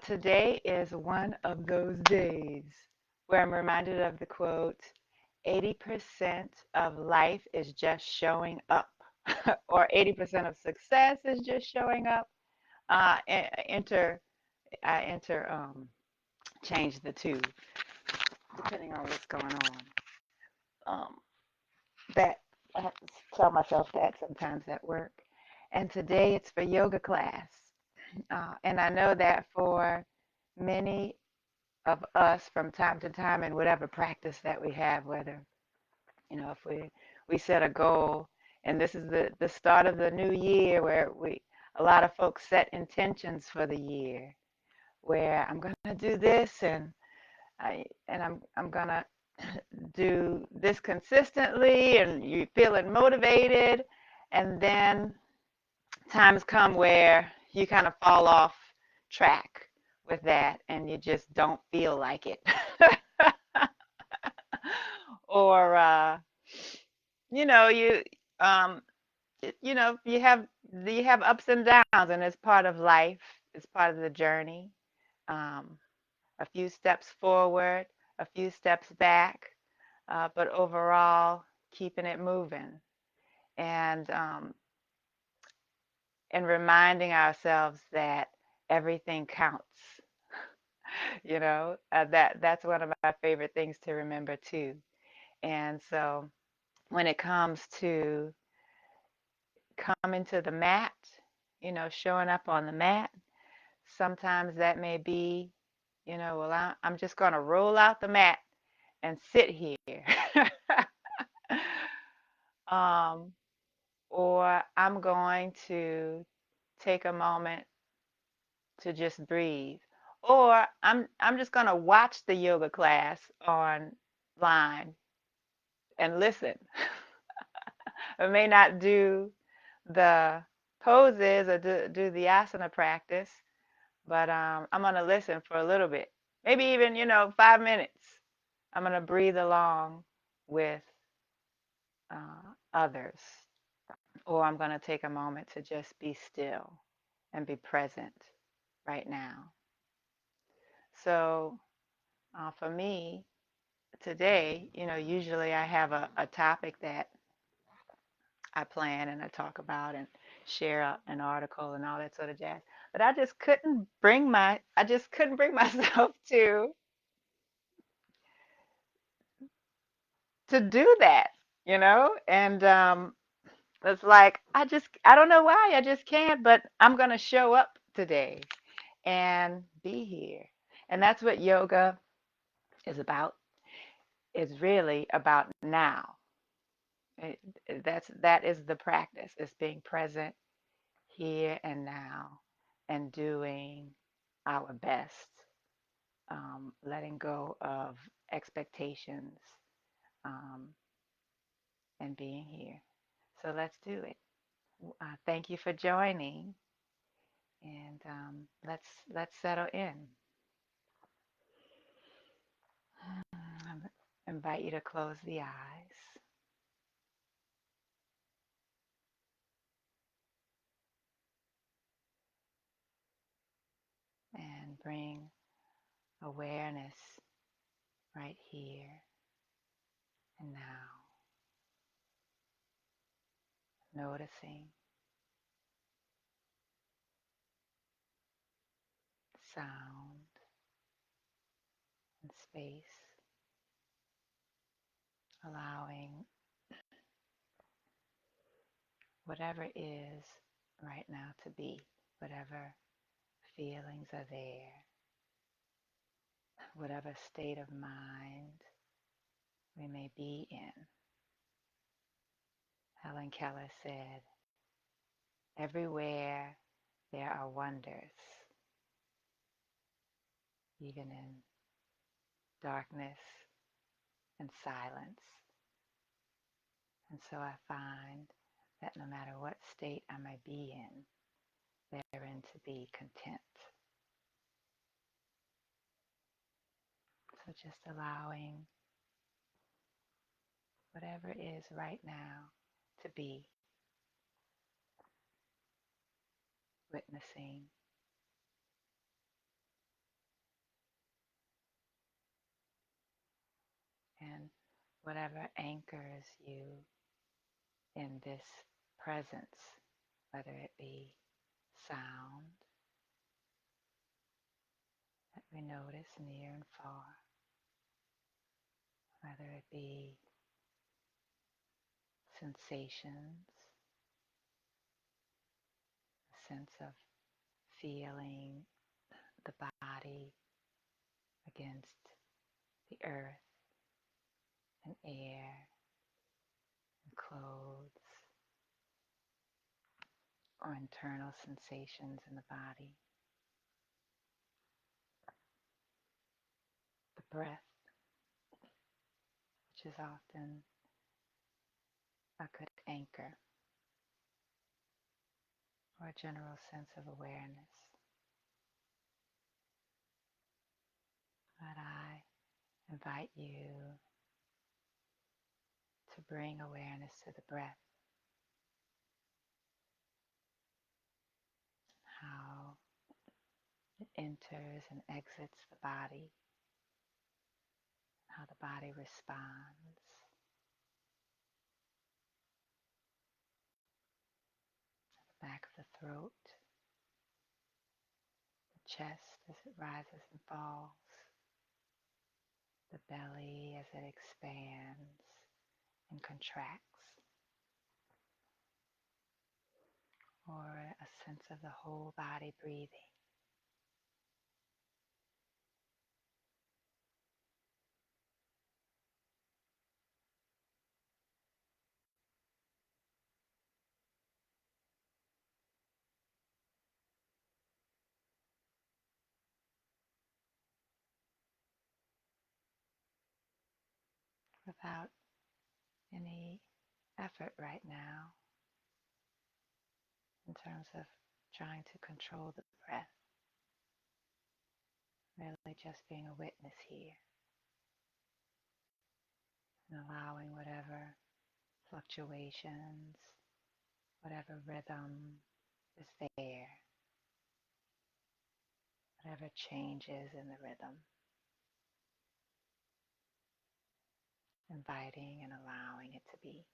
Today is one of those days where I'm reminded of the quote, 80% of life is just showing up, or 80% of success is just showing up. Uh, e- enter, I enter, change the two, depending on what's going on. Um, that I have to tell myself that sometimes at work. And today it's for yoga class. And I know that for many of us from time to time in whatever practice that we have, whether, if we set a goal, and this is the start of the new year where a lot of folks set intentions for the year, where I'm going to do this and I'm going to do this consistently, and you feeling motivated, and then times come where you kind of fall off track with that and you just don't feel like it. Or you know you um you have ups and downs, and it's part of life, it's part of the journey. um, a few steps forward, a few steps back, but overall keeping it moving, and reminding ourselves that everything counts. That's one of my favorite things to remember too. And so when it comes to coming to the mat, showing up on the mat, sometimes that may be, well, I'm just going to roll out the mat and sit here. um, or I'm going to take a moment to just breathe. Or I'm just going to watch the yoga class online and listen. I may not do the poses or do the asana practice, but I'm going to listen for a little bit. Maybe even, 5 minutes. I'm going to breathe along with others. Or I'm going to take a moment to just be still and be present right now. So for me, today, usually I have a topic that I plan and I talk about and share an article and all that sort of jazz. But I just couldn't bring myself to do that, And it's like I don't know why I just can't, but I'm gonna show up today and be here. And that's what yoga is about. It's really about now. That is the practice. It's being present here and now and doing our best, letting go of expectations, um, and being here. So let's do it. Thank you for joining, and let's settle in. I invite you to close the eyes and bring awareness right here and now, noticing sound and space, allowing whatever is right now to be, whatever feelings are there, whatever state of mind we may be in. Helen Keller said, everywhere there are wonders, even in darkness and silence. And so I find that no matter what state I may be in, therein to be content. So just allowing whatever is right now to be, witnessing whatever anchors you in this presence, whether it be sound that we notice near and far, whether it be sensations, a sense of feeling the body against the earth and air and clothes, or internal sensations in the body, the breath, which is often a good anchor or a general sense of awareness. But I invite you to bring awareness to the breath, how it enters and exits the body, how the body responds. The back of the throat, the chest as it rises and falls, the belly as it expands and contracts, or a sense of the whole body breathing. Without any effort right now in terms of trying to control the breath, really just being a witness here and allowing whatever fluctuations, whatever rhythm is there, whatever changes in the rhythm, inviting and allowing it to be.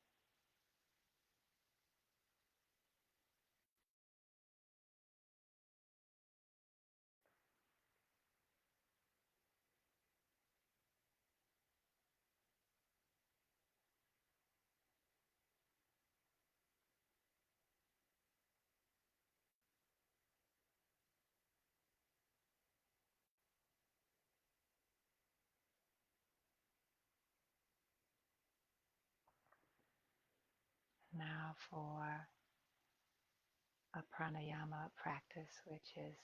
Now for a pranayama practice, which is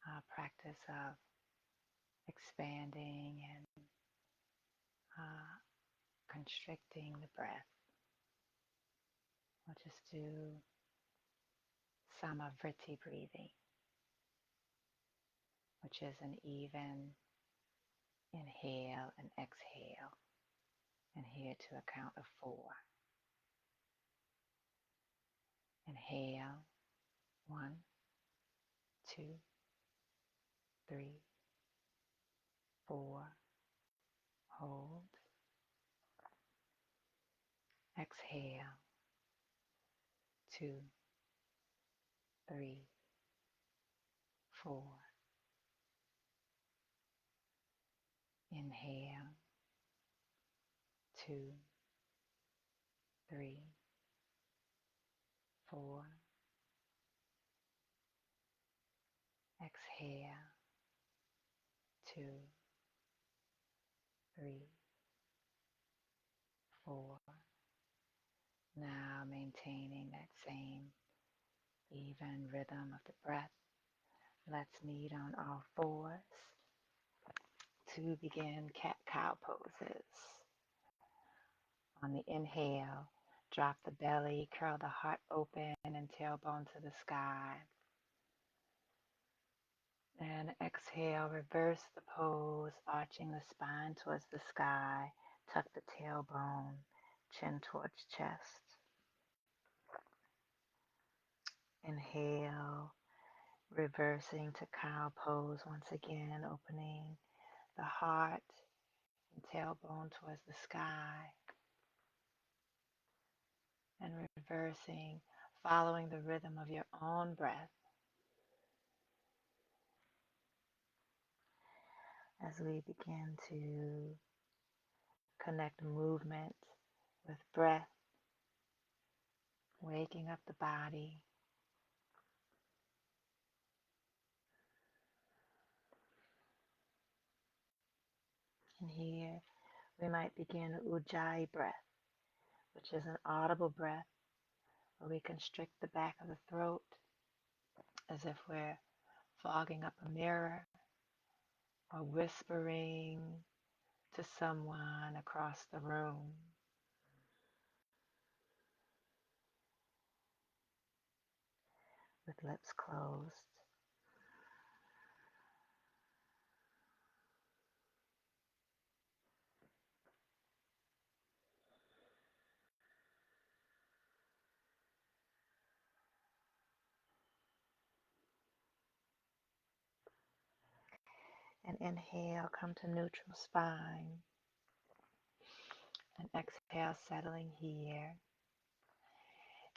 a practice of expanding and constricting the breath. We'll just do samavriti breathing, which is an even inhale and exhale, and here to a count of 4. Inhale, 1, 2, 3, 4, hold. Exhale, 2, 3, 4. Inhale, 2, 3, 4. Exhale, 2, 3, 4. Now maintaining that same even rhythm of the breath. Let's meet on all fours to begin cat-cow poses. On the inhale, drop the belly, curl the heart open and tailbone to the sky. And exhale, reverse the pose, arching the spine towards the sky. Tuck the tailbone, chin towards chest. Inhale, reversing to cow pose once again, opening the heart and tailbone towards the sky, and reversing, following the rhythm of your own breath as we begin to connect movement with breath, waking up the body. And here we might begin Ujjai Breath, which is an audible breath where we constrict the back of the throat as if we're fogging up a mirror or whispering to someone across the room. With lips closed. And inhale, come to neutral spine. And exhale, settling here.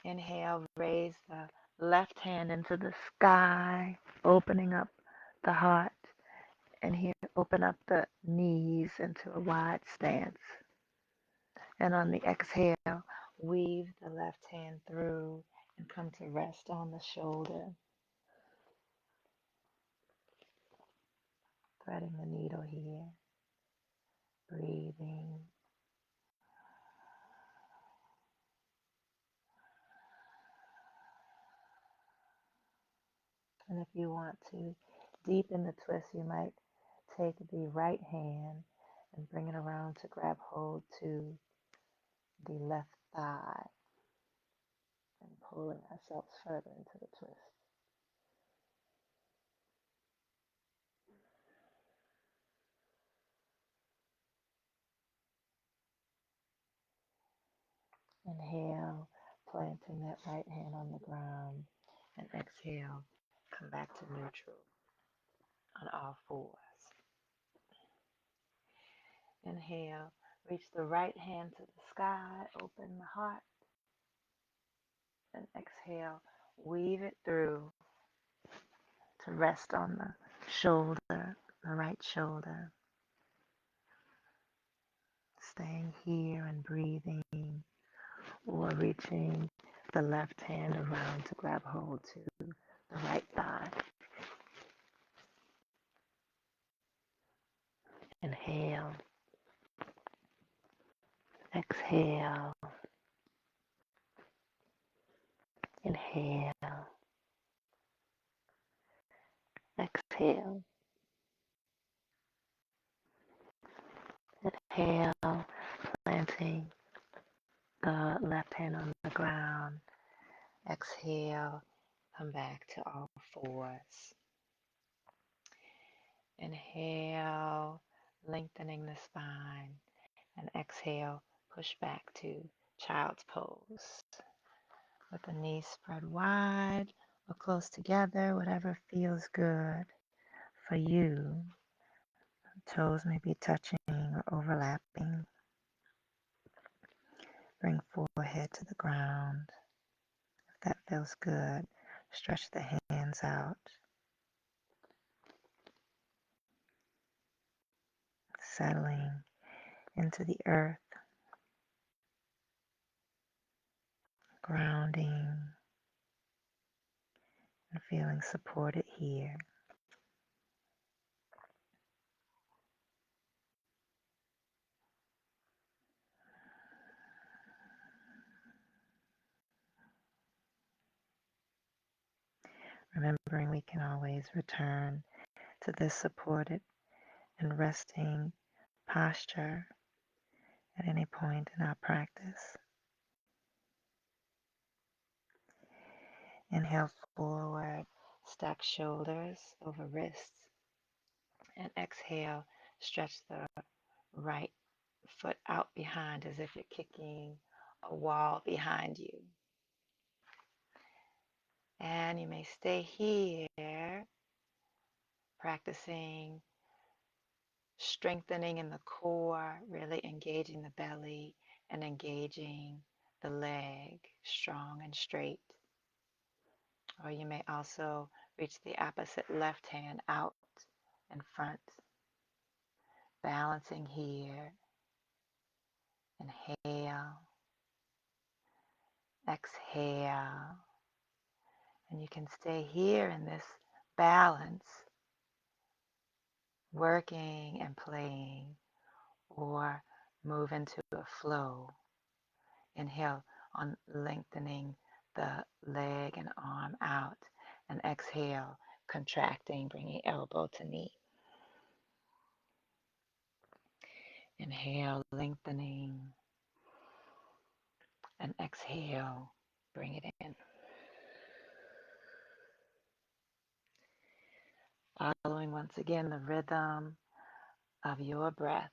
Inhale, raise the left hand into the sky, opening up the heart. And here, open up the knees into a wide stance. And on the exhale, weave the left hand through and come to rest on the shoulder. Threading the needle here. Breathing. And if you want to deepen the twist, you might take the right hand and bring it around to grab hold to the left thigh and pulling ourselves further into the twist. Inhale, planting that right hand on the ground, and exhale, come back to neutral on all fours. Inhale, reach the right hand to the sky, open the heart, and exhale, weave it through to rest on the shoulder, the right shoulder. Staying here and breathing, or reaching the left hand around to grab hold to the right thigh. Inhale, exhale, inhale, exhale, inhale, planting the left hand on the ground. Exhale, come back to all fours. Inhale, lengthening the spine, and exhale, push back to child's pose. With the knees spread wide or close together, whatever feels good for you. Toes may be touching or overlapping. Bring forehead to the ground. If that feels good, stretch the hands out. Settling into the earth. Grounding and feeling supported here. Remembering we can always return to this supported and resting posture at any point in our practice. Inhale forward, stack shoulders over wrists, and exhale, stretch the right foot out behind as if you're kicking a wall behind you. And you may stay here practicing strengthening in the core, really engaging the belly and engaging the leg strong and straight. Or you may also reach the opposite left hand out in front, balancing here. Inhale, exhale, and you can stay here in this balance, working and playing, or move into a flow. Inhale on lengthening the leg and arm out, and exhale, contracting, bringing elbow to knee. Inhale, lengthening, and exhale, bring it in. Following once again the rhythm of your breath.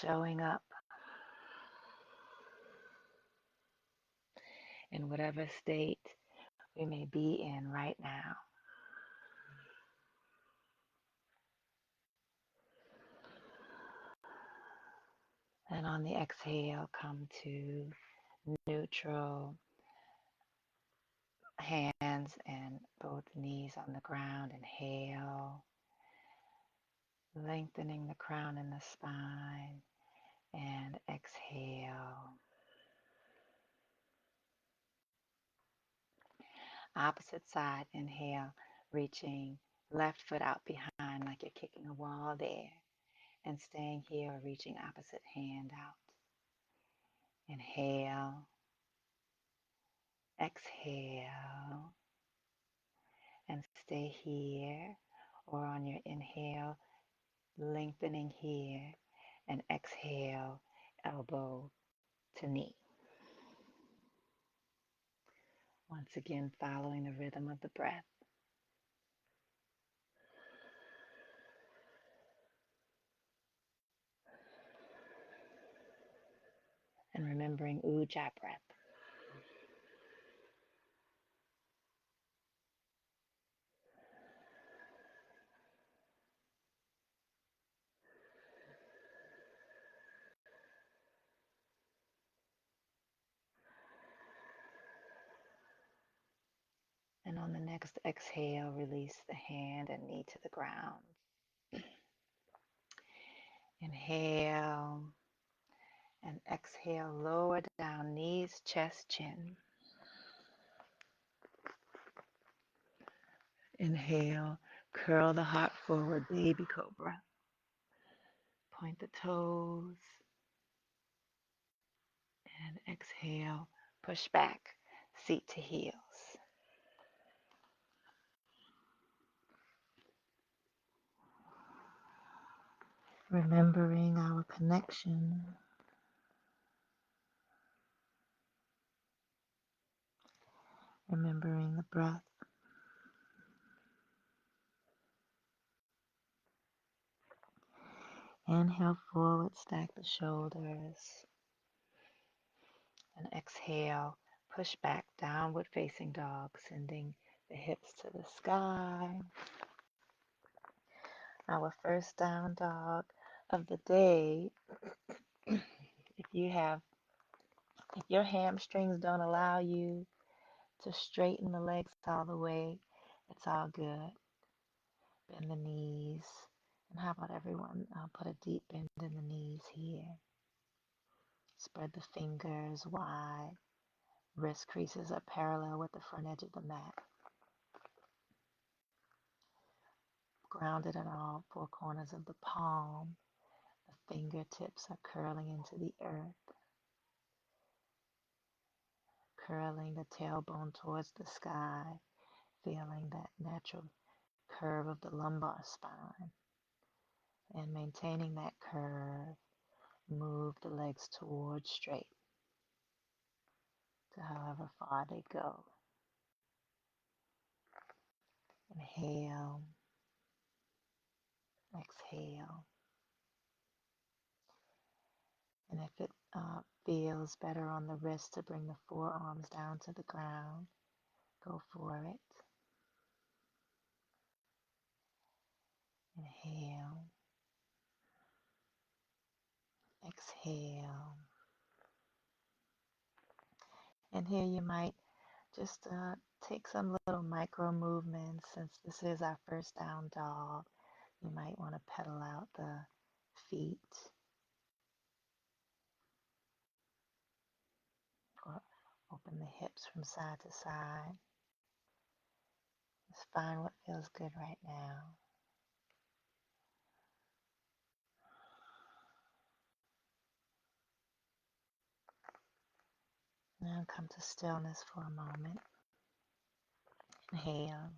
Showing up in whatever state we may be in right now. And on the exhale, come to neutral, hands and both knees on the ground. Inhale, lengthening the crown and the spine, and exhale. Opposite side, inhale, reaching left foot out behind like you're kicking a wall there, and staying here or reaching opposite hand out. Inhale, exhale, and stay here, or on your inhale, lengthening here, and exhale, elbow to knee. Once again, following the rhythm of the breath. And remembering Ujjai Breath. And on the next exhale, release the hand and knee to the ground. Inhale and exhale, lower down, knees, chest, chin. Inhale, curl the heart forward, baby cobra. Point the toes. And exhale, push back, seat to heels. Remembering our connection. Remembering the breath. Inhale forward, stack the shoulders. And exhale, push back, downward facing dog, sending the hips to the sky. Our first down dog of the day. If your hamstrings don't allow you to straighten the legs all the way, it's all good. Bend the knees. And how about everyone put a deep bend in the knees here. Spread the fingers wide. Wrist creases are parallel with the front edge of the mat. Grounded in all four corners of the palm. The fingertips are curling into the earth. Curling the tailbone towards the sky. Feeling that natural curve of the lumbar spine. And maintaining that curve, move the legs towards straight to however far they go. Inhale, exhale. And if it feels better on the wrist to bring the forearms down to the ground, Go for it. Inhale. Exhale. And here you might just take some little micro movements. Since this is our first down dog, you might want to pedal out the feet or open the hips from side to side. Just find what feels good right now. Now come to stillness for a moment. Inhale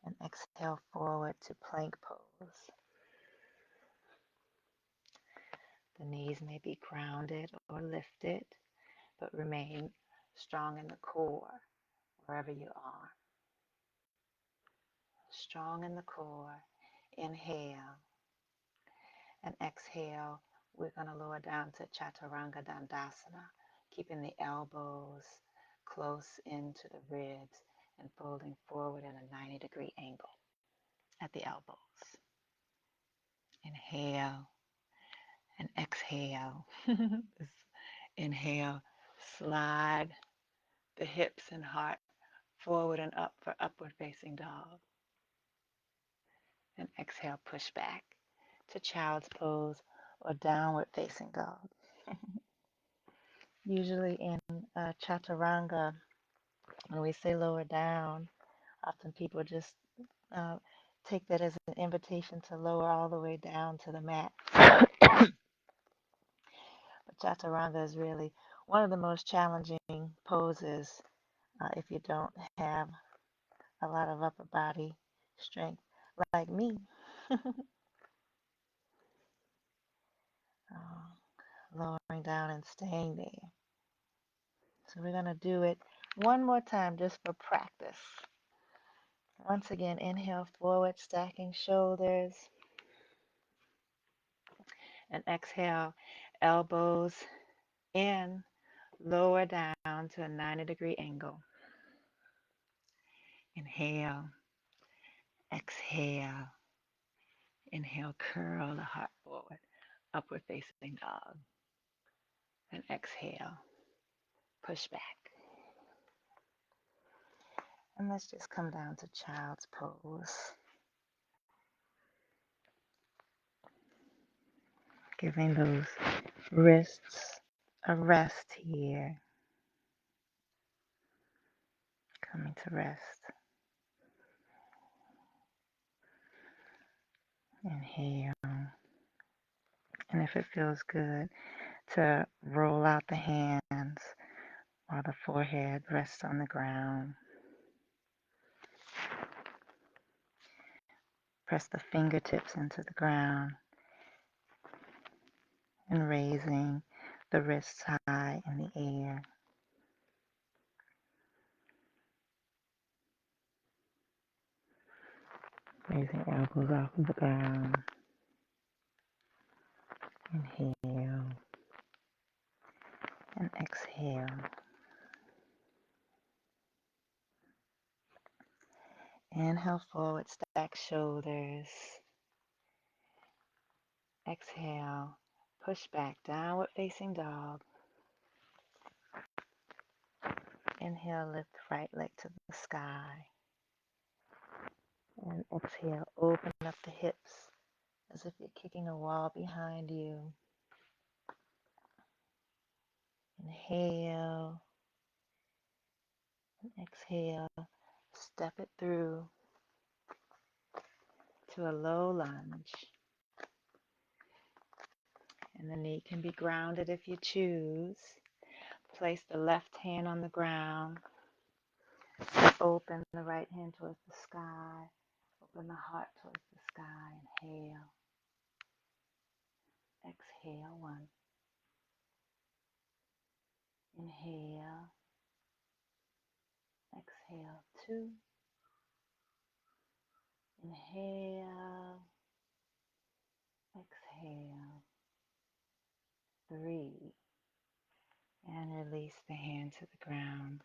and exhale forward to plank pose. The knees may be grounded or lifted, but remain strong in the core wherever you are. Strong in the core. Inhale and exhale. We're going to lower down to Chaturanga Dandasana, keeping the elbows close into the ribs and folding forward in a 90-degree angle at the elbows. Inhale and exhale. Inhale, slide the hips and heart forward and up for upward facing dog. And exhale, push back to child's pose or downward facing dog. Usually in Chaturanga, when we say lower down, often people just take that as an invitation to lower all the way down to the mat. But Chaturanga is really one of the most challenging poses if you don't have a lot of upper body strength, like me. Lowering down and staying there. So we're going to do it one more time just for practice. Once again, inhale forward, stacking shoulders. And exhale, elbows in, lower down to a 90-degree angle. Inhale, exhale. Inhale, curl the heart forward, upward facing dog. And exhale, push back. And let's just come down to child's pose. Giving those wrists a rest here. Coming to rest. Inhale. And if it feels good, to roll out the hands while the forehead rests on the ground. Press the fingertips into the ground and raising the wrists high in the air. Raising elbows off of the ground. Inhale and exhale. Inhale forward, stack shoulders. Exhale, push back, downward facing dog. Inhale, lift the right leg to the sky. And exhale, open up the hips as if you're kicking a wall behind you. Inhale and exhale, step it through to a low lunge. And the knee can be grounded if you choose. Place the left hand on the ground. Open the right hand towards the sky. Open the heart towards the sky. Inhale. Exhale, 1. Inhale. Exhale, 2. Inhale. Exhale, 3. And release the hand to the ground.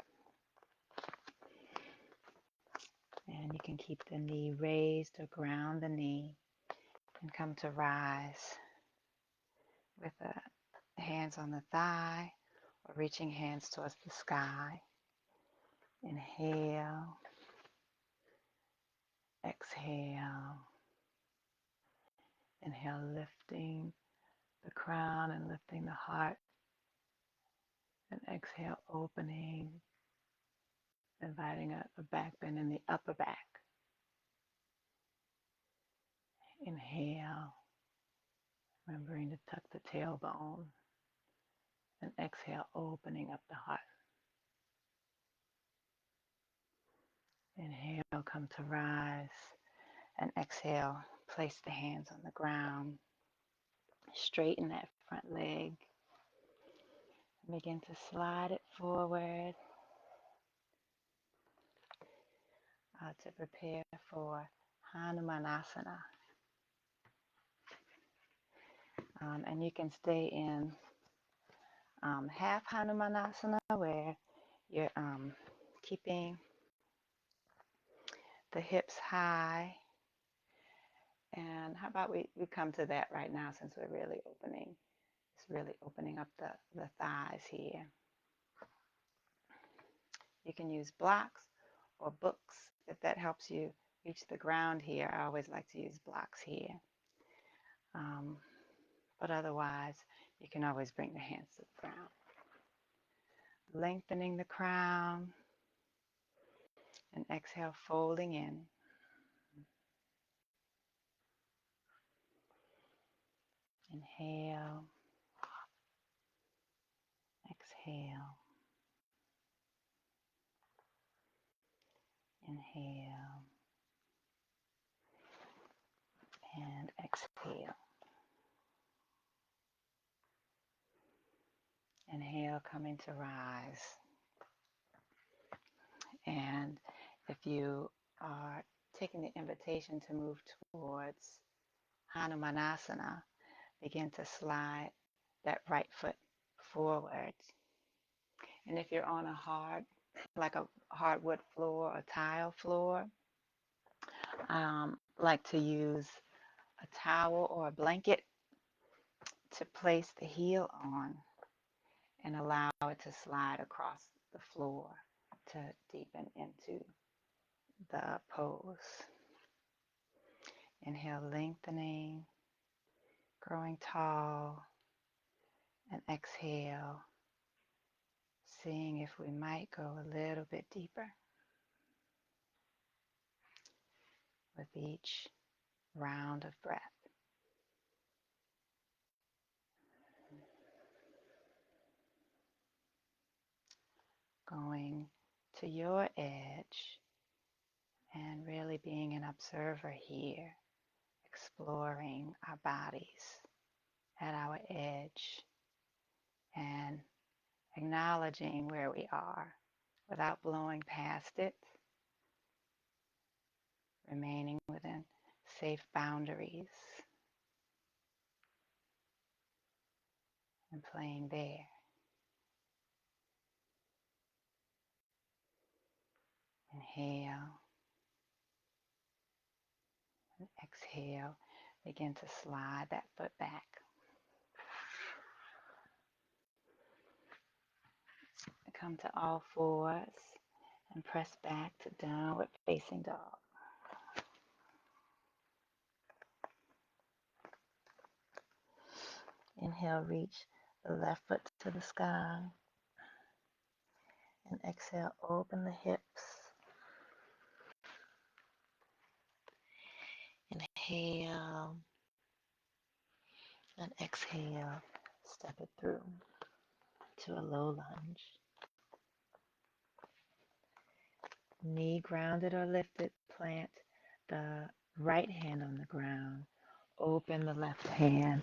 And you can keep the knee raised or ground the knee and come to rise with the hands on the thigh or reaching hands towards the sky. Inhale, exhale. Inhale, lifting the crown and lifting the heart. And exhale, opening, inviting a back bend in the upper back. Inhale, remembering to tuck the tailbone. And exhale, opening up the heart. Inhale, come to rise. And exhale, place the hands on the ground. Straighten that front leg. Begin to slide it forward to prepare for Hanumanasana. And you can stay in half Hanumanasana where you're keeping the hips high. And how about we come to that right now since we're really opening. It's really opening up the thighs here. You can use blocks or books if that helps you reach the ground here. I always like to use blocks here. But otherwise, you can always bring the hands to the ground. Lengthening the crown. And exhale, folding in. Inhale. Exhale. Inhale. And exhale. Inhale, coming to rise. And if you are taking the invitation to move towards Hanumanasana, begin to slide that right foot forward. And if you're on like a hardwood floor or tile floor, like to use a towel or a blanket to place the heel on and allow it to slide across the floor to deepen into the pose. Inhale, lengthening, growing tall, and exhale, seeing if we might go a little bit deeper with each round of breath. Going to your edge and really being an observer here, exploring our bodies at our edge and acknowledging where we are without blowing past it, remaining within safe boundaries and playing there. Inhale and exhale. Begin to slide that foot back. Come to all fours and press back to downward facing dog. Inhale, reach the left foot to the sky. And exhale, open the hips. Inhale and exhale, step it through to a low lunge. Knee grounded or lifted, plant the right hand on the ground. Open the left hand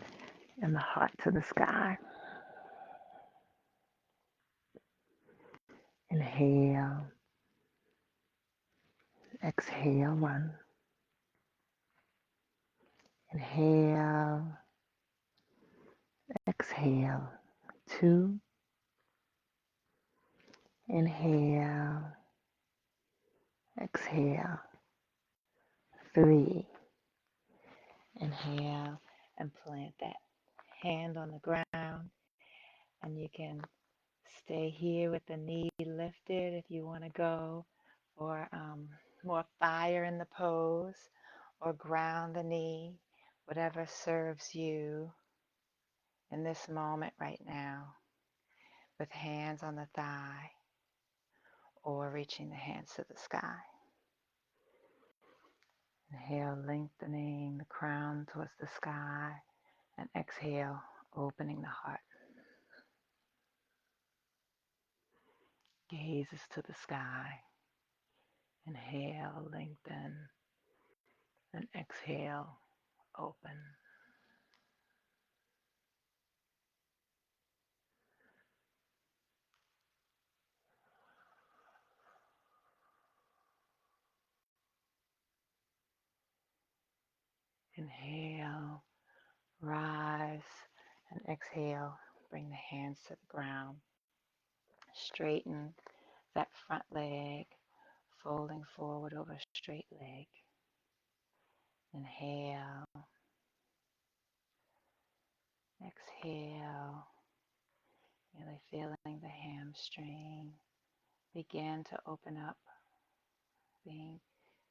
and the heart to the sky. Inhale. Exhale, 1. Inhale. Exhale, 2. Inhale. Exhale, 3. Inhale and plant that hand on the ground, and you can stay here with the knee lifted if you want to go for more fire in the pose, or ground the knee, whatever serves you in this moment right now, with hands on the thigh or reaching the hands to the sky. Inhale, lengthening the crown towards the sky, and exhale, opening the heart. Gazes to the sky. Inhale, lengthen, and exhale, open. Inhale, rise, and exhale, bring the hands to the ground. Straighten that front leg, folding forward over a straight leg. Inhale, exhale, really feeling the hamstring begin to open up, being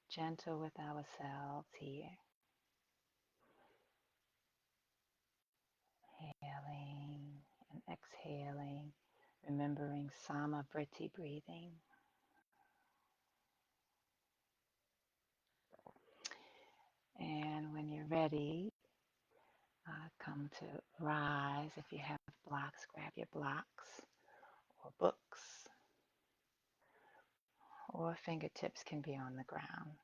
gentle with ourselves here. Inhaling and exhaling, remembering Samavriti breathing. And when you're ready, come to rise. If you have blocks, grab your blocks or books, or fingertips can be on the ground,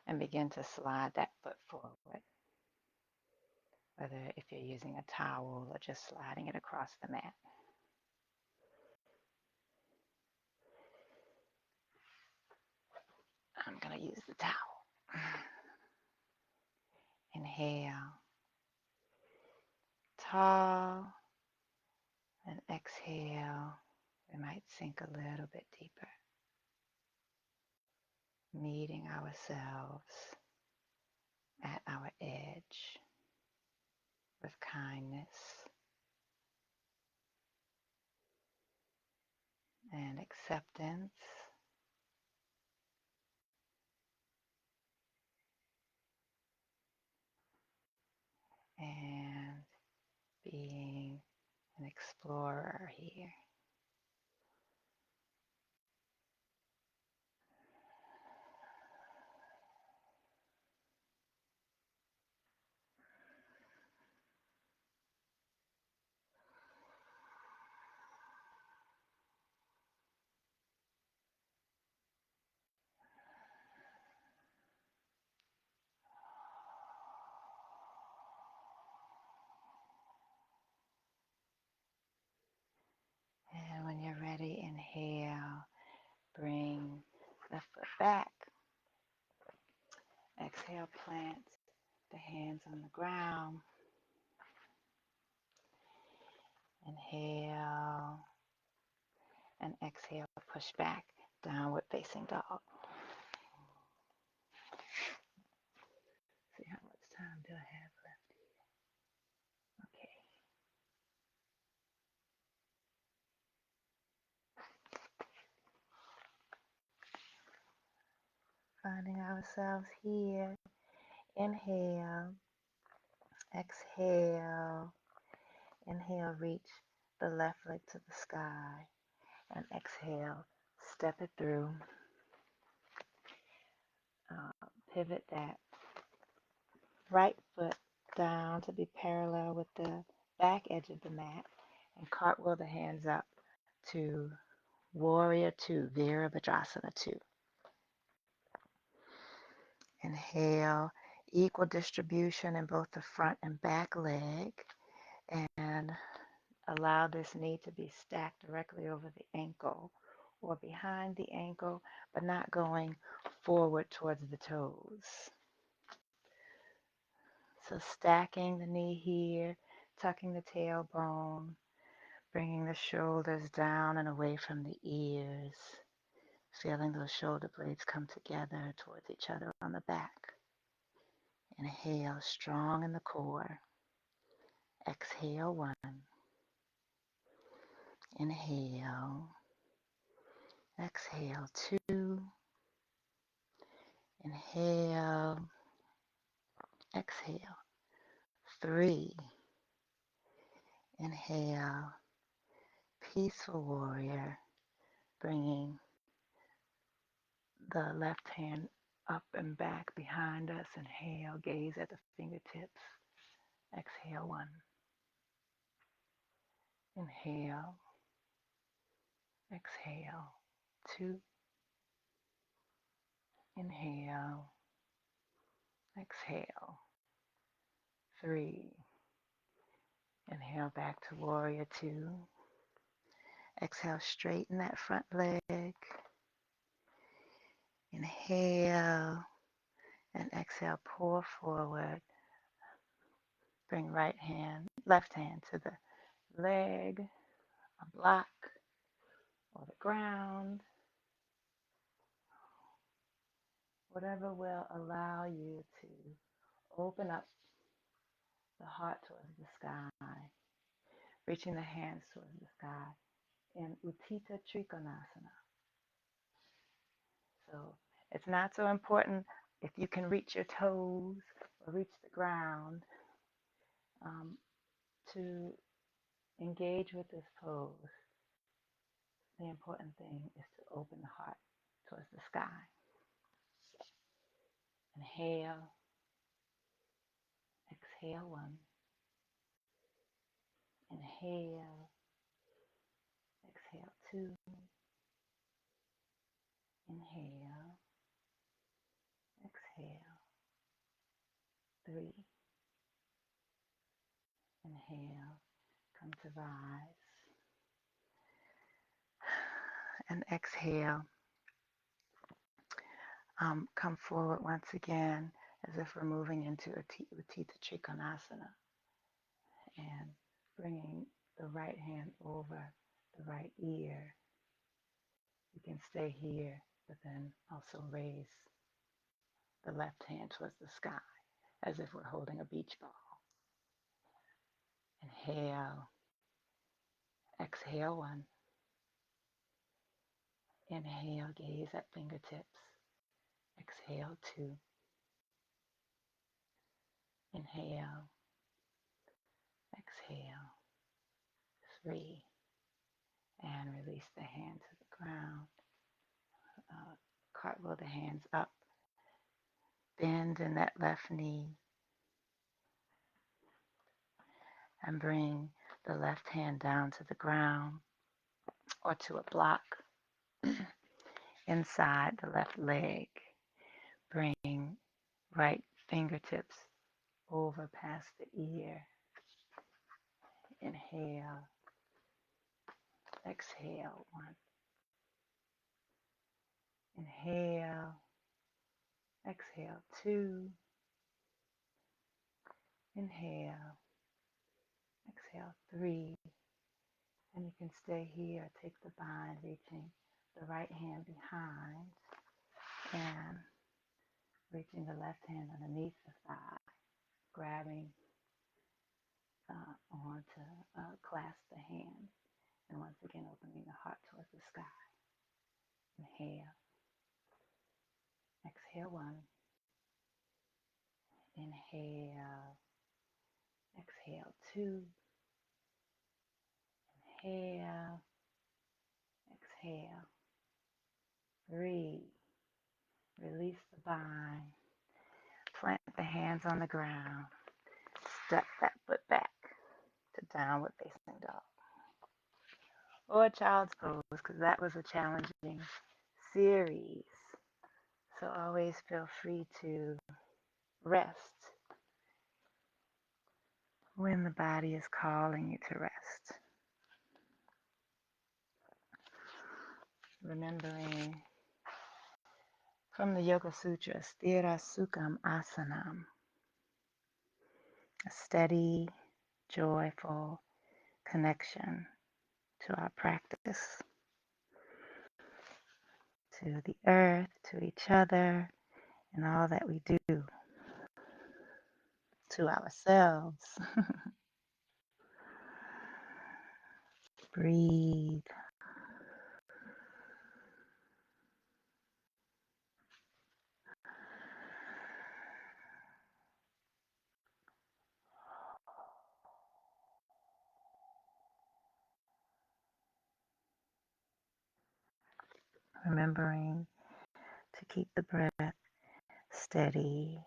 and begin to slide that foot forward, whether if you're using a towel or just sliding it across the mat. I'm going to use the towel. Inhale, tall, and exhale. We might sink a little bit deeper, meeting ourselves at our edge with kindness and acceptance, and being an explorer here. And when you're ready, inhale, bring the foot back. Exhale, plant the hands on the ground. Inhale and exhale, push back, downward facing dog. See how much time do I have left here? Okay. Finding ourselves here. Inhale, exhale. Inhale, reach the left leg to the sky. And exhale, step it through. Pivot that right foot down to be parallel with the back edge of the mat. And cartwheel the hands up to Warrior 2, Vera, Vajrasana 2. Inhale, equal distribution in both the front and back leg, and allow this knee to be stacked directly over the ankle or behind the ankle, but not going forward towards the toes. So stacking the knee here, tucking the tailbone, bringing the shoulders down and away from the ears, feeling those shoulder blades come together towards each other on the back. Inhale, strong in the core. Exhale, 1. Inhale. Exhale, 2. Inhale. Exhale, 3. Inhale. Peaceful warrior, bringing the left hand up and back behind us. Inhale, gaze at the fingertips. Exhale, 1. Inhale. Exhale, 2. Inhale. Exhale, 3. Inhale back to warrior 2. Exhale, straighten that front leg. Inhale and exhale, pour forward. Bring left hand to the leg, a block, or the ground. Whatever will allow you to open up the heart towards the sky, reaching the hands towards the sky in Uttita Trikonasana. So it's not so important if you can reach your toes or reach the ground to engage with this pose. The important thing is to open the heart towards the sky. Inhale, exhale, 1. Inhale, exhale, 2. Inhale, exhale, 3. Inhale, come to rise. And exhale, come forward once again as if we're moving into Uttita Trikonasana and bringing the right hand over the right ear. You can stay here, but then also raise the left hand towards the sky as if we're holding a beach ball. Inhale, exhale, 1. Inhale, gaze at fingertips. Exhale, 2. Inhale, exhale, 3. And release the hand to the ground. Cartwheel the hands up. Bend in that left knee. And bring the left hand down to the ground or to a block inside the left leg. Bring right fingertips over past the ear. Inhale, exhale, 1. Inhale, exhale, 2. Inhale, exhale, 3. And you can stay here. Take the bind, reaching the right hand behind and reaching the left hand underneath the thigh, grabbing on to clasp the hands. And once again, opening the heart towards the sky. Inhale, exhale, 1. Inhale, exhale, 2. Inhale, exhale, 3. Release the bind. Plant the hands on the ground. Step that foot back to downward facing dog. Or child's pose, because that was a challenging series. So always feel free to rest when the body is calling you to rest. Remembering from the Yoga Sutra, Sthira Sukham Asanam, a steady, joyful connection to our practice, to the earth, to each other, and all that we do. to ourselves. Breathe. Remembering to keep the breath steady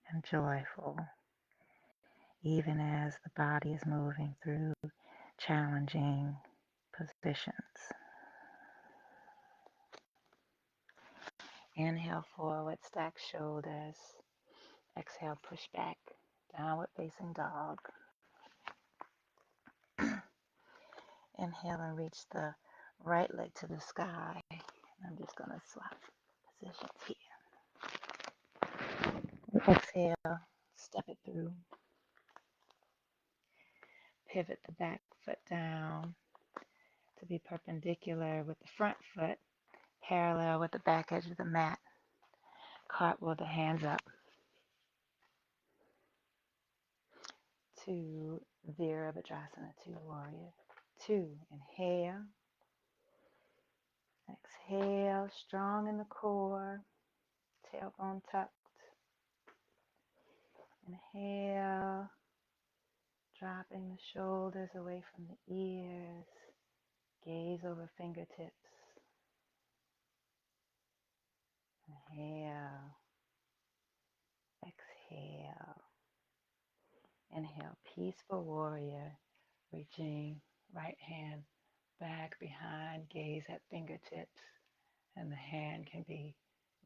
and joyful, even as the body is moving through challenging positions. Inhale forward, stack shoulders. Exhale, push back, downward facing dog. Inhale and reach the right leg to the sky. I'm just going to swap positions here. And exhale, step it through. Pivot the back foot down to be perpendicular with the front foot, parallel with the back edge of the mat. Cartwheel the hands up to Vera, Vajrasana, 2 warrior. 2, inhale. Exhale, strong in the core, tailbone tucked. Inhale, dropping the shoulders away from the ears, gaze over fingertips. Inhale, exhale. Inhale, peaceful warrior, reaching right hand back behind, gaze at fingertips, and the hand can be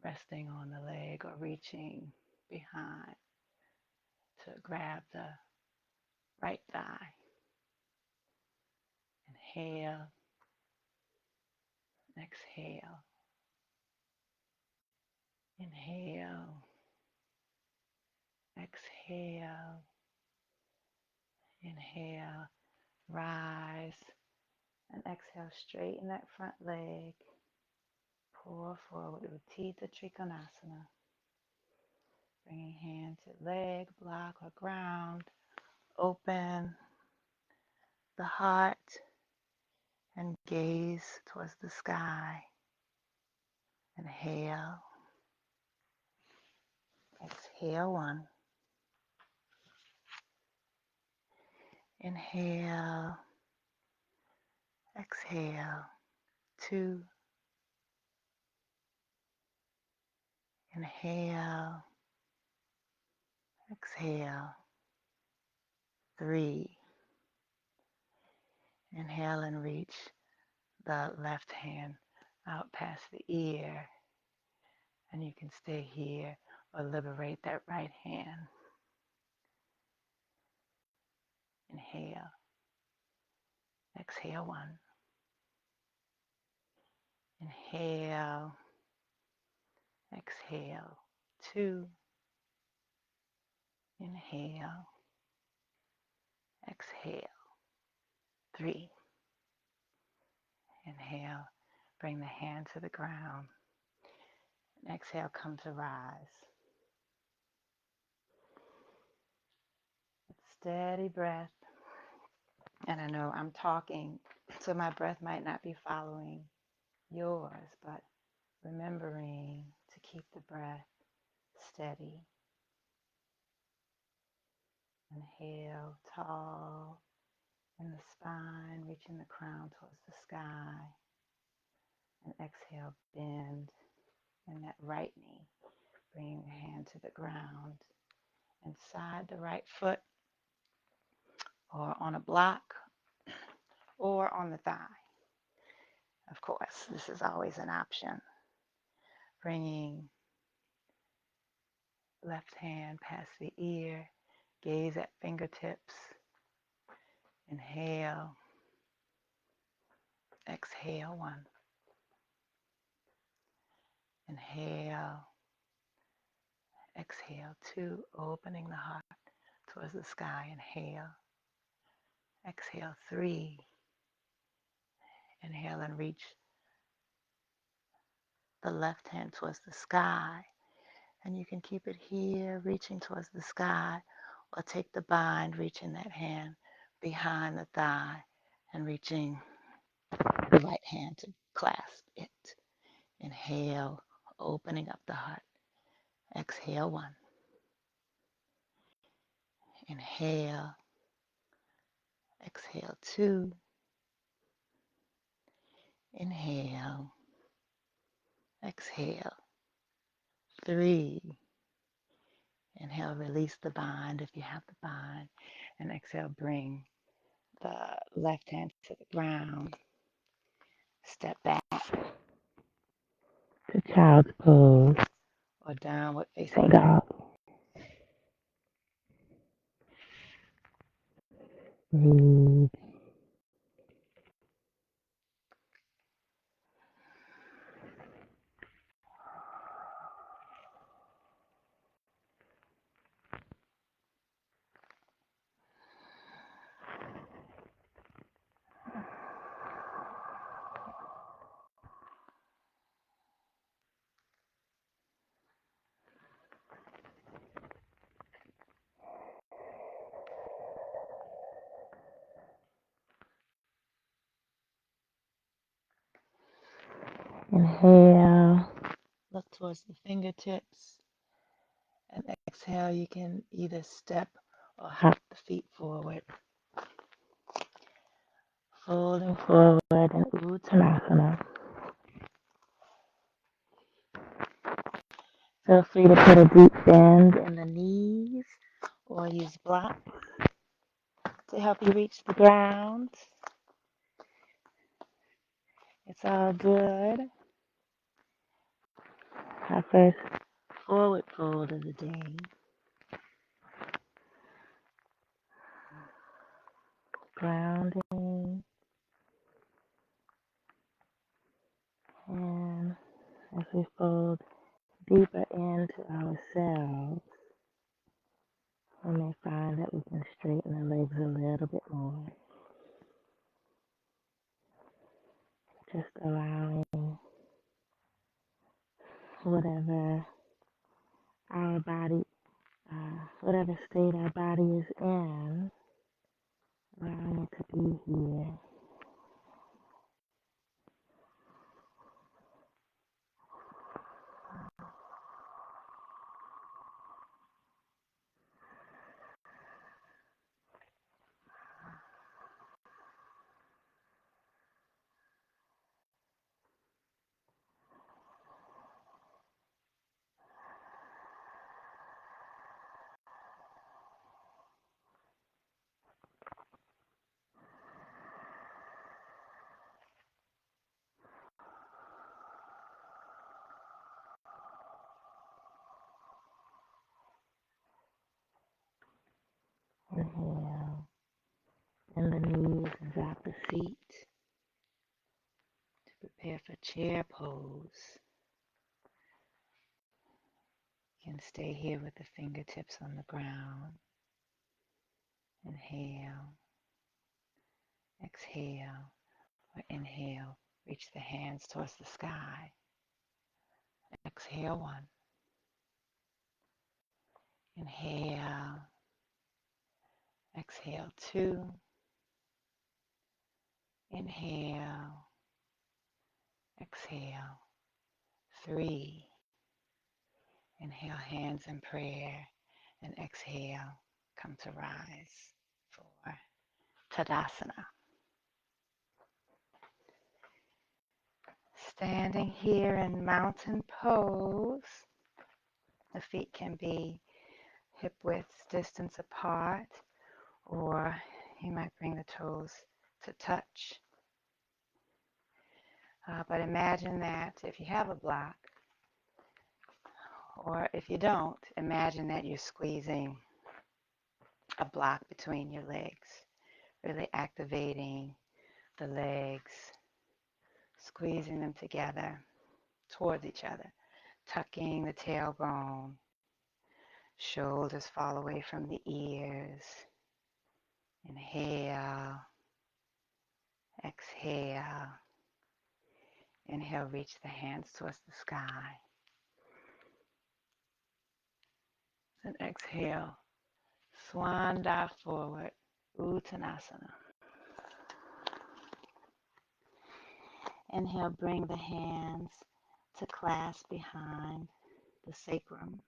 resting on the leg or reaching behind to grab the right thigh. Inhale, exhale. Inhale, exhale. Inhale, rise, and exhale, straighten that front leg. Pull forward, Utthita Trikonasana. Bringing hand to leg, block, or ground. Open the heart and gaze towards the sky. Inhale, exhale, 1. Inhale, exhale, 2. Inhale, exhale, 3. Inhale and reach the left hand out past the ear, and you can stay here or liberate that right hand. Inhale, exhale, 1. Inhale, exhale, 2. Inhale, exhale, 3. Inhale, bring the hand to the ground. And exhale, come to rise. Steady breath. And I know I'm talking, so my breath might not be following yours, but remembering to keep the breath steady. Inhale, tall in the spine, reaching the crown towards the sky. And exhale, bend in that right knee, bringing the hand to the ground. Inside the right foot, or on a block, or on the thigh. Of course, this is always an option. Bringing left hand past the ear, gaze at fingertips. Inhale, exhale, 1. Inhale, exhale, 2. Opening the heart towards the sky. Inhale, exhale, 3. Inhale and reach the left hand towards the sky. And you can keep it here, reaching towards the sky, Or take the bind, reaching that hand behind the thigh and reaching the right hand to clasp it. Inhale, opening up the heart. Exhale, 1. Inhale, exhale, 2. Inhale, exhale, 3. Inhale, release the bind if you have the bind. And exhale, bring the left hand to the ground. Step back to child's pose or downward facing dog. Breathe. Inhale, look towards the fingertips. And exhale, you can either step or hop the feet forward. Folding forward in Uttanasana. Feel free to put a deep bend in the knees or use blocks to help you reach the ground. It's all good. Our first forward fold of the day. Grounding. And as we fold deeper into ourselves, we may find that we can straighten the legs a little bit more. Just allowing whatever our body, whatever state our body is in, allowing it to be here. Inhale, bend the knees and drop the feet to prepare for chair pose. You can stay here with the fingertips on the ground. Inhale, exhale, or inhale, reach the hands towards the sky. Exhale, 1. Inhale, exhale, 2. Inhale, exhale, 3. Inhale, hands in prayer, and exhale, come to rise for Tadasana. Standing here in mountain pose, the feet can be hip width distance apart, or you might bring the toes to touch. But imagine that if you have a block, or if you don't, imagine that you're squeezing a block between your legs, really activating the legs, squeezing them together towards each other, tucking the tailbone, shoulders fall away from the ears. Inhale, exhale. Inhale, reach the hands towards the sky. And exhale, Swan dive forward, Uttanasana. Inhale, bring the hands to clasp behind the sacrum,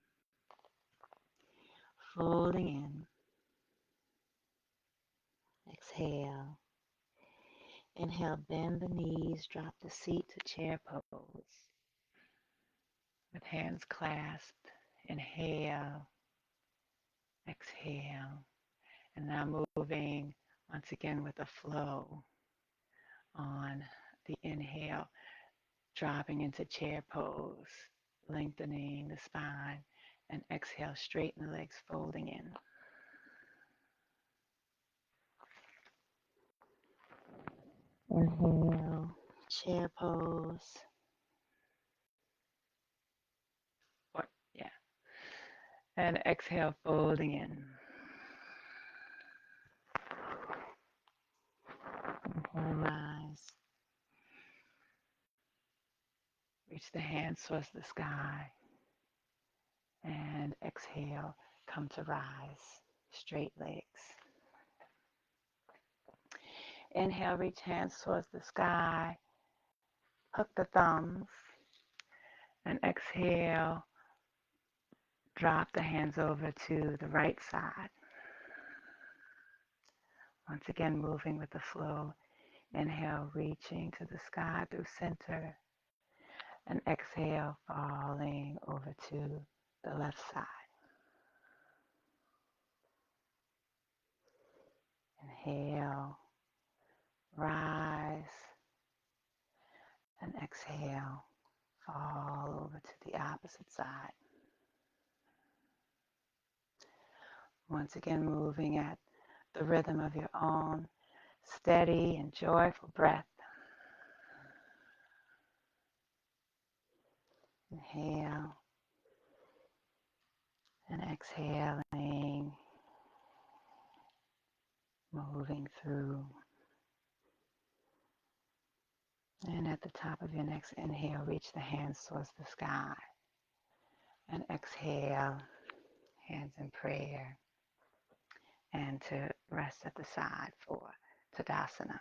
folding in. Exhale. Inhale, bend the knees, drop the seat to chair pose. With hands clasped, inhale, exhale. And now moving once again with a flow on the inhale, dropping into chair pose, lengthening the spine, and exhale, straighten the legs, folding in. Inhale, chair pose. Yeah. And exhale, folding in. Inhale, rise. Reach the hands towards the sky. And exhale, come to rise. Straight legs. Inhale, reach hands towards the sky. Hook the thumbs. And exhale, drop the hands over to the right side. Once again, moving with the flow. Inhale, reaching to the sky through center. And exhale, falling over to the left side. Inhale, rise, and exhale, fall over to the opposite side. Once again, moving at the rhythm of your own steady and joyful breath. Inhale and exhaling, moving through. And at the top of your next inhale, reach the hands towards the sky. And exhale, hands in prayer. And to rest at the side for Tadasana.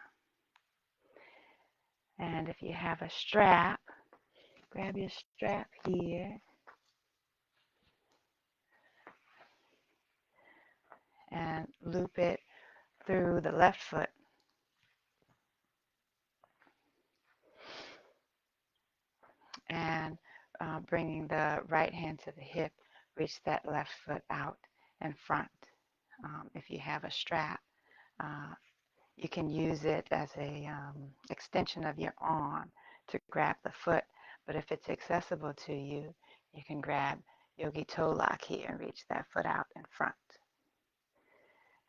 And if you have a strap, grab your strap here. And loop it through the left foot. And bringing the right hand to the hip, reach that left foot out in front. If you have a strap, you can use it as a extension of your arm to grab the foot. But if it's accessible to you, you can grab yogi toe lock here and reach that foot out in front.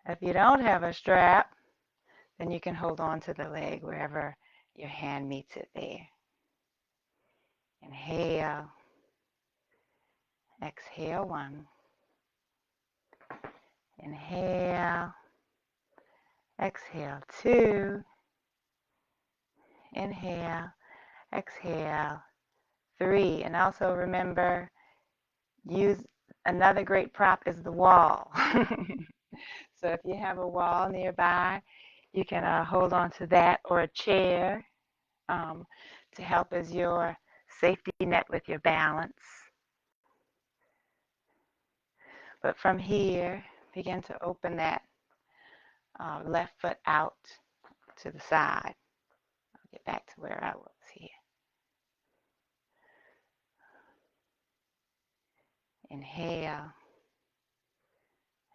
If you don't have a strap, then you can hold on to the leg wherever your hand meets it there. Inhale. Exhale, 1. Inhale. Exhale, 2. Inhale. Exhale, 3. And also remember, use another great prop is the wall. So if you have a wall nearby, you can hold on to that, or a chair to help as your safety net with your balance. But from here, begin to open that left foot out to the side. I'll get back to where I was here. Inhale.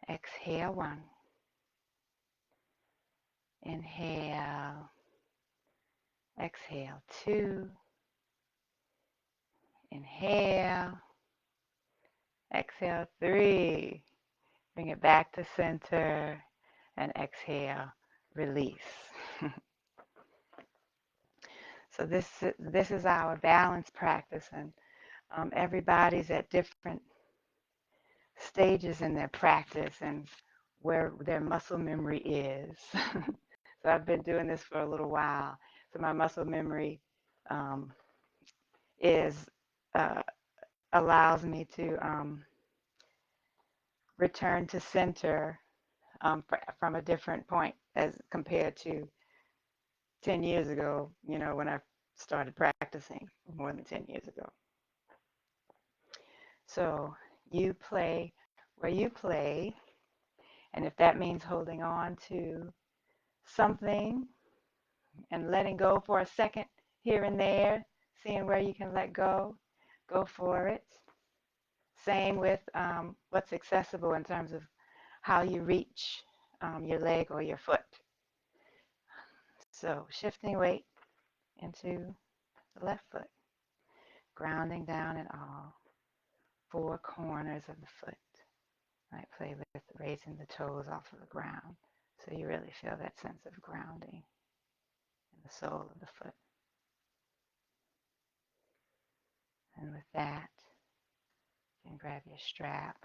Exhale, 1. Inhale. Exhale, 2. Inhale. Exhale, 3. Bring it back to center. And exhale, release. So this is our balance practice, and everybody's at different stages in their practice and where their muscle memory is. So I've been doing this for a little while. So my muscle memory allows me to return to center from a different point as compared to 10 years ago, when I started practicing more than 10 years ago. So you play where you play, and if that means holding on to something and letting go for a second here and there, seeing where you can let go for it. Same with what's accessible in terms of how you reach your leg or your foot. So shifting weight into the left foot, grounding down in all four corners of the foot. Might play with raising the toes off of the ground so you really feel that sense of grounding in the sole of the foot. And with that, you can grab your strap,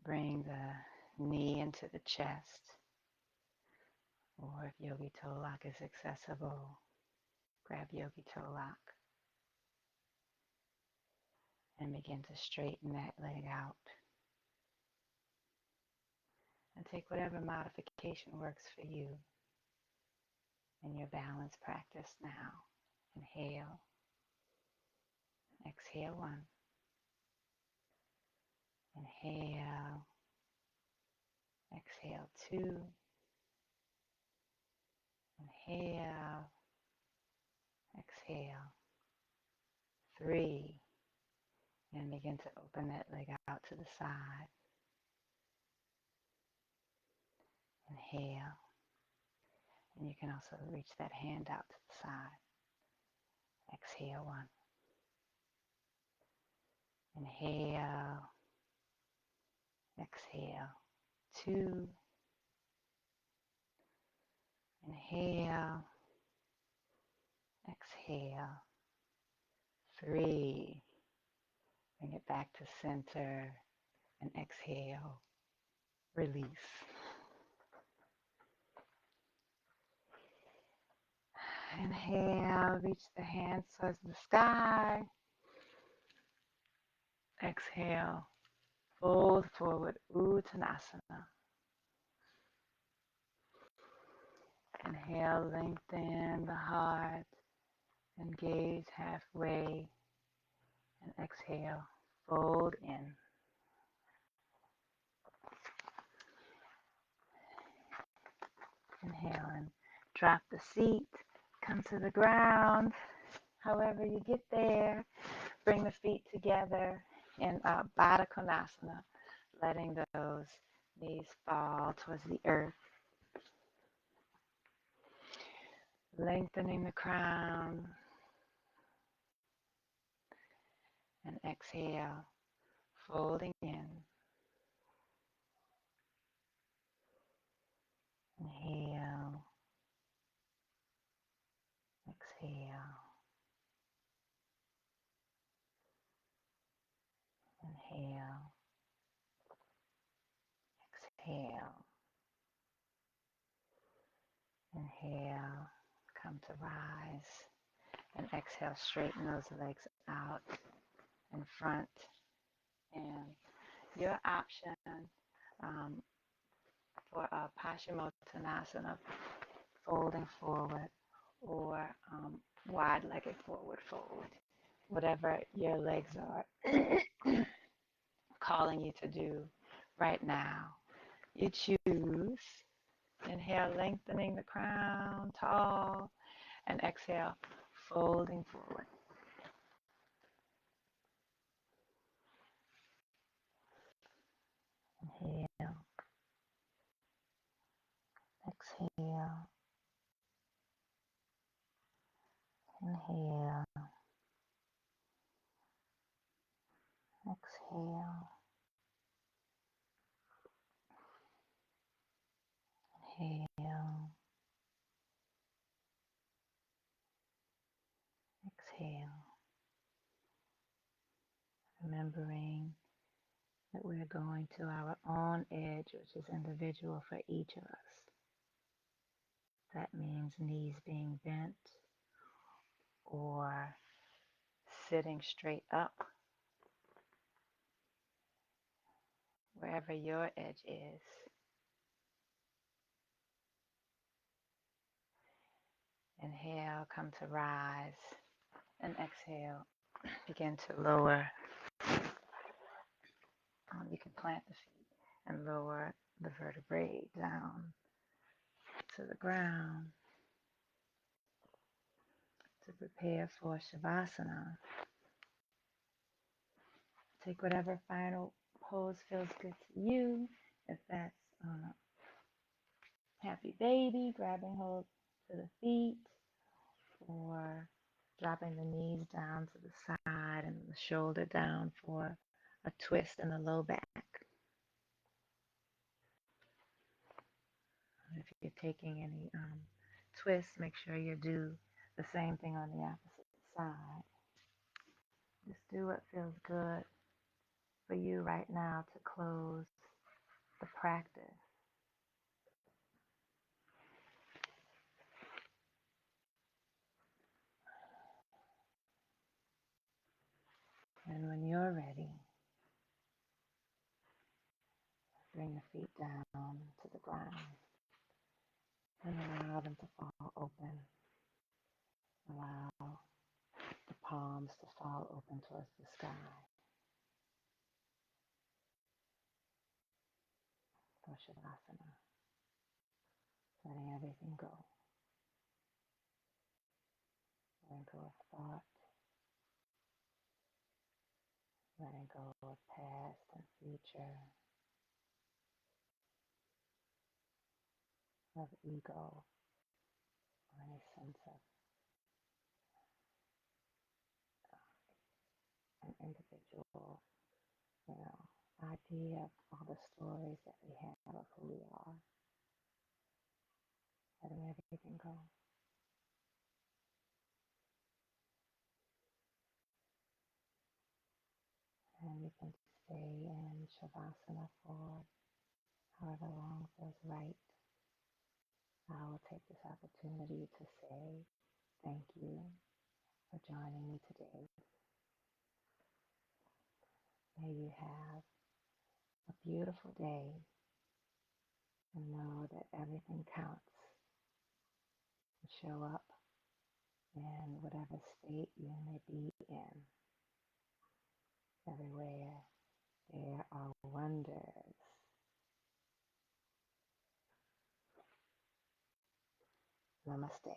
bring the knee into the chest, or if Yogi Toe Lock is accessible, grab Yogi Toe Lock and begin to straighten that leg out. And take whatever modification works for you in your balance practice now. Inhale, exhale one. Inhale, exhale two. Inhale, exhale three. And begin to open that leg out to the side. Inhale. And you can also reach that hand out to the side. Exhale one. Inhale. Exhale two. Inhale. Exhale three. Bring it back to center and exhale. Release. Inhale, reach the hands towards the sky. Exhale, fold forward, Uttanasana. Inhale, lengthen the heart, engage halfway, and exhale, fold in. Inhale and drop the seat, come to the ground. However you get there, bring the feet together in Baddha Konasana, letting those knees fall towards the earth. Lengthening the crown. And exhale, folding in. Inhale. Exhale. Inhale. Exhale. Inhale. Come to rise. And exhale, straighten those legs out in front. And your option for a Paschimottanasana, folding forward, or wide-legged forward fold. Whatever your legs are calling you to do right now. You choose. Inhale, lengthening the crown, tall, and exhale, folding forward. Inhale, exhale, inhale, exhale, inhale, exhale. Remembering that we're going to our own edge, which is individual for each of us. That means knees being bent or sitting straight up, wherever your edge is. Inhale, come to rise, and exhale, begin to lower. You can plant the feet and lower the vertebrae down to the ground to prepare for Shavasana. Take whatever final pose feels good to you. If that's happy baby, grabbing hold to the feet, or dropping the knees down to the side and the shoulder down for a twist in the low back. If you're taking any twists, make sure you do the same thing on the opposite side. Just do what feels good for you right now to close the practice. And when you're ready, bring the feet down to the ground and allow them to fall open. Allow the palms to fall open towards the sky. For Shavasana, letting everything go. Letting go of thought, letting go of past and future, of ego, or any sense of an individual, idea of all the stories that we have of who we are. Letting everything go. And you can stay in Shavasana for however long feels right. I will take this opportunity to say thank you for joining me today. May you have a beautiful day and know that everything counts. And show up in whatever state you may be in. Everywhere there are wonders. Namaste.